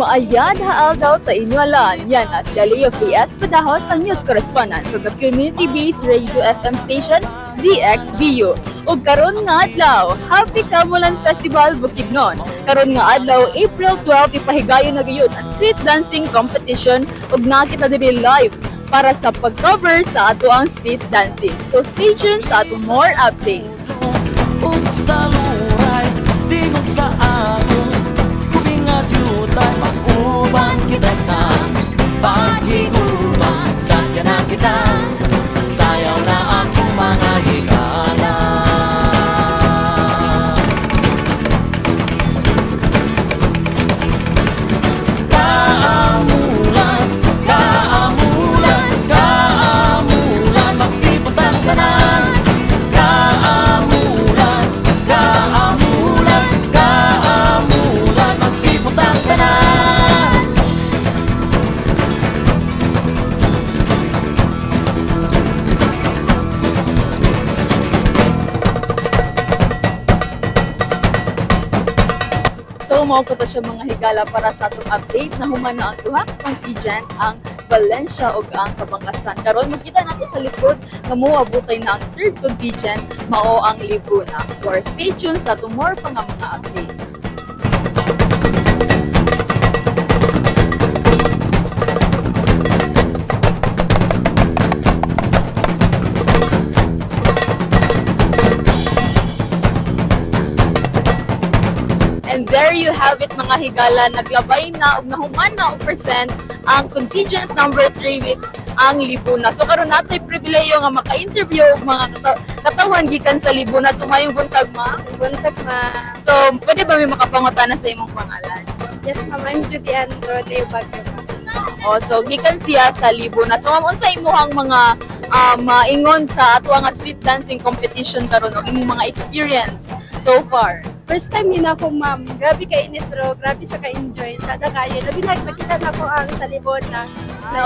Maayad haal daw ta inwalan. Yan at Dalia PS Padahos ang news correspondent from the community-based radio FM station ZXBU. Ug karon nga adlaw, Happy Kamulan Festival Bukidnon. Karon nga adlaw, April 12, ipahigayon na gayud ang street dancing competition ug nakita diri live para sa pag-cover sa ato ang street dancing. So stay tuned sa ato more updates. Ug sa luray, tingog sa ato jutay mag-uban kita sa paghigupan. Sadya na kita, sayaw na akong mga higala. Kaamulan, kaamulan, kaamulan, maglipot ang tanan. Kaamulan, kaamulan, kaamulan, maglipot ang tanan. So, mao ko to siya mga higala para sa atong update na humana ang duha ka contingent ang Valencia ug ang Kabangasan. Karon makita natin sa likod nga moabotay na ang third contingent mao ang Libuna. For stay tuned sa atong more pa nga mga update. And there you have it mga higala, naglabay na ug nahumana og percent ang contingent number 3 with ang Libuna. So karon natay pribileyo nga maka-interview og mga katawan gikan sa Libuna. So mayong buntag ma. Buntag ma. So pwede ba may makapangutana sa imong pangalan? Yes, ma'am. I'm Judy Ann Doroteo Bagyo. Oh, so gikan siya sa Libuna. So ma'am, unsa imong mga maingon sa ato nga street dancing competition karon og imong mga experience so far? First time yun ako, ma'am. Grabe ka-init, bro. Grabe siya ka-enjoy. Sada kayo. Labi nakita na ko ang sa Libuna.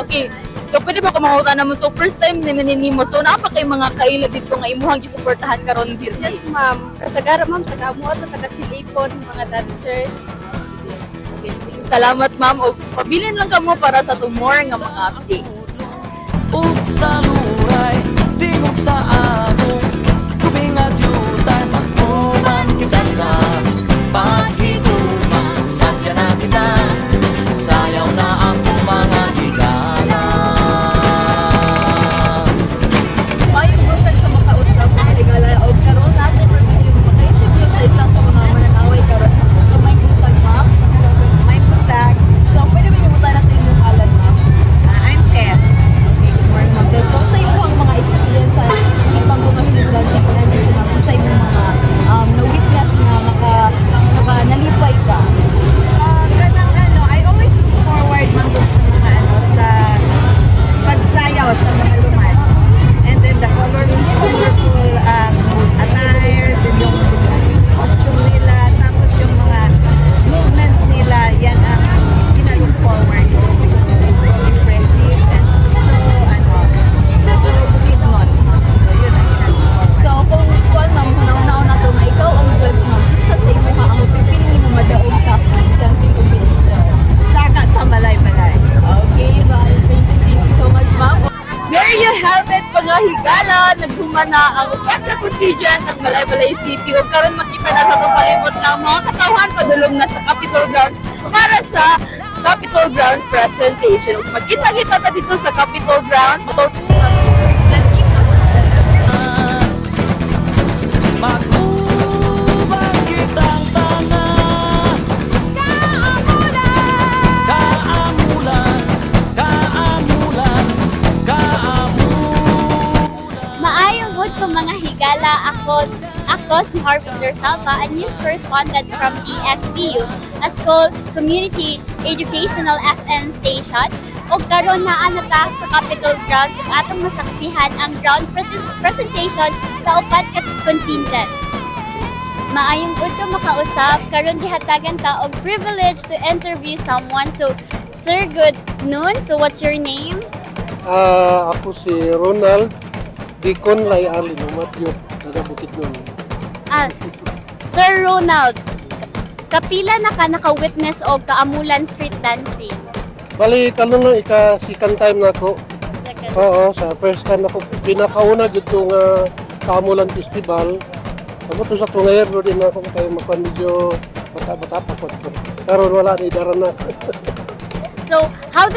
Okay. So, pwede ba kumakutan naman? So, first time naman mo. So, napaka kayo mga kaila dito nga imuhang gisuportahan karon dito. Yes, ma'am. Kasagara, ma'am. Taga-amuot at taga-silipon, mga dancers. Okay. Salamat, ma'am. O, pabilin lang ka mo para sa tumor nga mga updates. Ug sa luray, tingog sa ato, kubing at jutay mag-uban kita sa paghigupan. Sadya na kita, sayaw na akong mga higala. Mayong buntag sa makausap mga higala o karon natin yung maka-interview sa isang sa mga mananaway karon. So, may buntag, ma'am? May buntag. So, pwede ba yung na sa inyong alan, ma'am? I'm Tess. Okay, good morning, ma'am. So, sa inyong mga experience sa ibang mga street dancing po natin sa inyong mga na-witness na nalipay ka? Kanang I always look forward man dun sa mga sa pagsayaw sa mga luman. And then the colorful attires and yung costume nila, tapos yung mga movements nila, yan ang look forward ko because it's so impressive and so bukidnon. So yun ang look forward. So, kung kuwan, ma'am, nauna to na ikaw ang judge, ma'am, sa imo ka ang pipiling mo madaog sa dancing competition. Saka ta malay-malay. Okay, bye. Thank you so much, ma'am. There you have it, mga higala. Naghumana ang upat na contingent ng Balay-Balay City. O karon makita na sa tupalimot na mga katawan padulong na sa Capitol Grounds para sa Capitol Grounds presentation. Magkita-kita na dito sa Capitol Grounds. So, Mag-uban kitang tanan. Kaamulan, kaamulan, kaamulan, kaamulan. Maayong good po mga higala. Ako si Harvinder Salva, a news correspondent from DXBU, a school community educational FM station. O karon na ta sa Capitol Grounds ug atong masaksihan ang ground presentation sa upat ka contingent. Maayong good to makausap. Karon gihatagan ta og privilege to interview someone. So, sir, good noon. So, what's your name? Ako si Ronald Dicon Layali Matthew, taga Bukidnon. Sir Ronald, kapila na ka naka-witness og Kaamulan street dancing? Bali, kanon na ika-second time na ako. Oo, sa first time ako, pinakauna dito nga Kaamulan Festival. Ako to sa tungayan, bro, din ako kayo medyo bata-bata pa ko. Karon wala, idaran na. So, how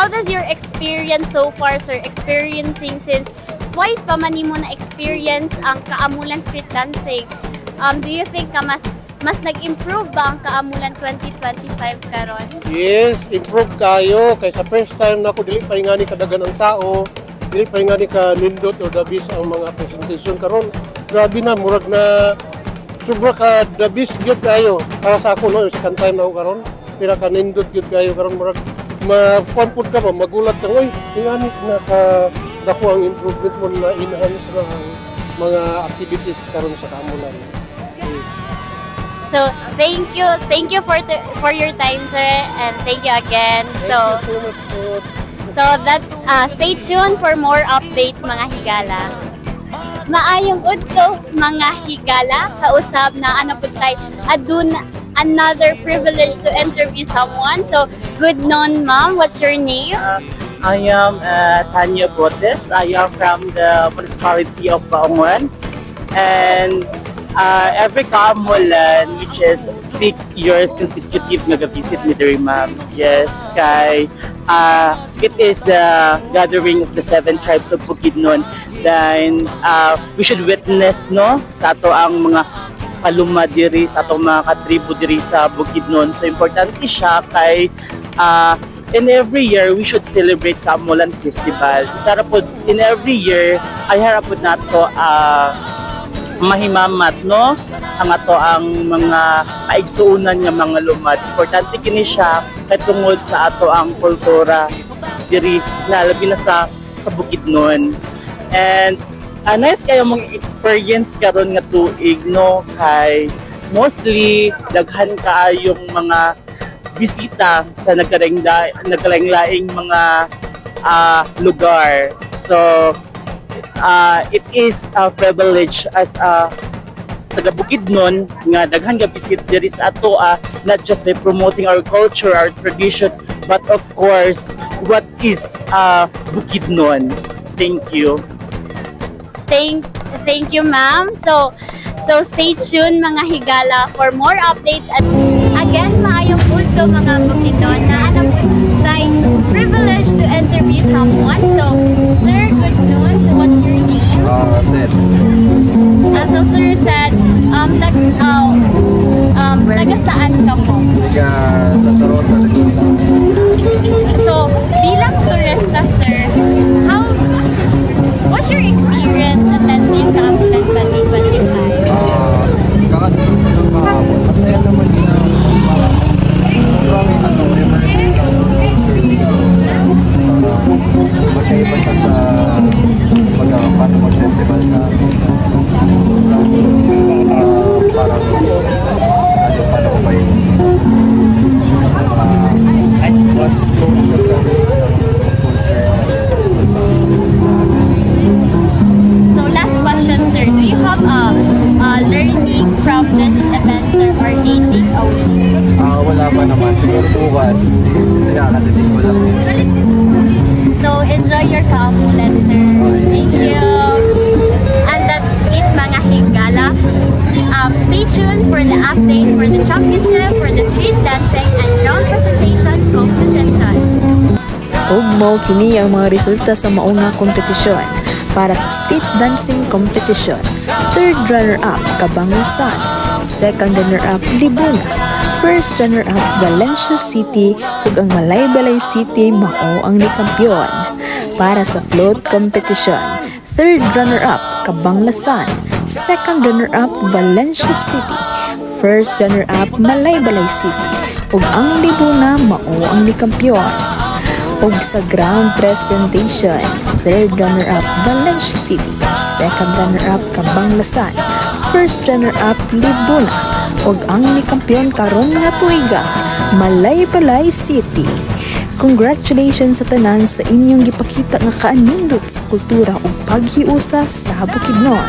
does your experience so far, sir, experiencing since twice pa man nimo na experience ang Kaamulan street dancing? Do you think mas nag-improve ba ang Kaamulan 2025 karon? Yes, improve kayo. Kaya sa first time na ako, dili pa nga ni kadagan ang tao, dili pa nga ni ka nindot o dabis ang mga presentation karon. Grabe na, murag na sobra ka dabis gyud kayo. Para sa ako, no, second time na ako karon, pira ka nindot gyud kayo karon, murag mapampud ka ba, magulat ka, oy, ingani na ka dako ang improvement mo na enhance na ang mga activities karon sa Kaamulan. So, thank you for your time, sir, and thank you again. Thank you so much po. So that's stay tuned for more updates, mga higala. Maayong udto, mga higala, kausab na ano po tayo, adun another privilege to interview someone. So, good noon, ma'am. What's your name? I am Tanya Botes. I am from the municipality of Kaungan. And every Kaamulan, which is 6 years consecutive, nag-visit ni diri, ma'am. Yes, kay it is the gathering of the 7 tribes of Bukidnon. Then we should witness, no, sa ato ang mga kaluma diri, sa atong mga katribo diri sa Bukidnon. So importante siya kay in every year we should celebrate Kaamulan Festival. Isa ra pod in every year ay harap pod nato mahimamat, no, ang ato ang mga kaigsuunan nga mga lumad. Importante kini siya kay tungod sa ato ang kultura diri na labi na sa Bukidnon. And nice kayo mong experience karon nga tuig, no, kay mostly daghan kaayong mga bisita sa nagkalaing mga lugar. So it is a privilege as a taga Bukidnon nga daghan ka visit diri sa ato, not just by promoting our culture, our tradition, but of course what is Bukidnon. Thank you. Thank you, ma'am. So stay tuned, mga higala, for more updates. At again, maayong udto, mga Bukidnon, na ano po tayo privilege to interview someone. So, sir, good noon. So, what's your name? Seth. So, sir said, taga saan ka po? Taga Santa Rosa, Laguna. So, bilang turista, sir, what's your experience attending Kaamulan 2025? Masaya naman din ang sobrang immersive magkaiba siya sa paano mag-festival sa parang paano ko ba yung mas close na sa roots ng culture. So last question, sir, do you have learning from this event, sir, or dating away? Wala pa naman, siguro bukas kasi nakakatitig ko lang. So enjoy your Kaamulan, sir. Thank you. And that's it, mga higala. Stay tuned for the update for the championship, for the street dancing and ground presentation competition. Ug mao kini ang mga resulta sa maunga kompetisyon para sa street dancing competition. Third runner-up Kabanglasan, second runner-up Libuna, first runner-up Valencia City ug ang Malaybalay City mao ang nikampyon. Para sa float competition, third runner-up Kabanglasan, second runner-up Valencia City, first runner-up Malaybalay City ug ang Libuna mao ang nikampyon. Ug sa ground presentation, third runner-up Valencia City, second runner-up Kabanglasan, first runner-up Libuna ug ang nikampyon karon nga tuiga Malaybalay City. Congratulations sa tanan sa inyong gipakita nga kaanindot sa kultura ug paghiusa sa Bukidnon.